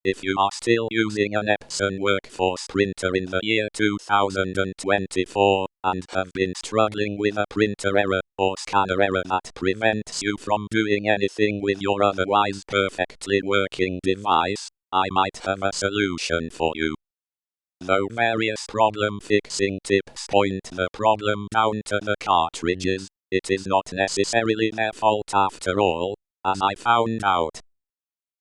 If you are still using an Epson workforce printer in the year 2024 and have been struggling with a printer error or scanner error that prevents you from doing anything with your otherwise perfectly working device, I might have a solution for you. Though various problem-fixing tips point the problem down to the cartridges, it is not necessarily their fault after all, as I found out.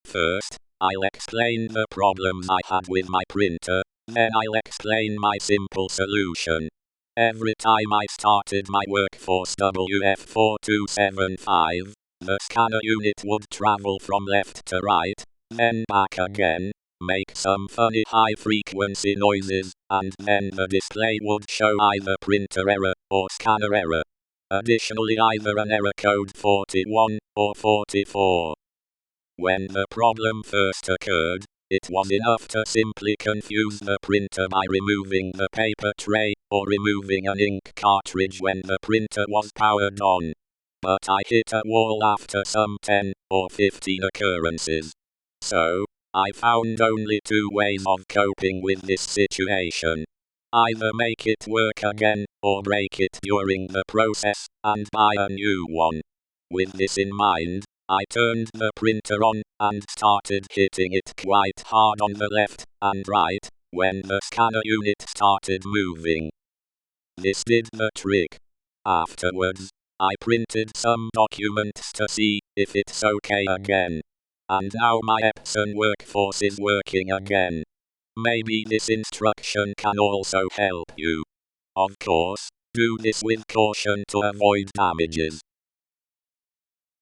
First, I'll explain the problems I had with my printer, then I'll explain my simple solution. Every time I started my Workforce WF4275, the scanner unit would travel from left to right, then back again, make some funny high-frequency noises, and then the display would show either printer error or scanner error. Additionally, either an error code 41 or 44. When the problem first occurred, it was enough to simply confuse the printer by removing the paper tray or removing an ink cartridge when the printer was powered on. But I hit a wall after some 10 or 15 occurrences. So, I found only two ways of coping with this situation. Either make it work again, or break it during the process, and buy a new one. With this in mind, I turned the printer on, and started hitting it quite hard on the left and right, when the scanner unit started moving. This did the trick. Afterwards, I printed some documents to see if it's okay again. And now my Epson workforce is working again. Maybe this instruction can also help you. Of course, do this with caution to avoid damages.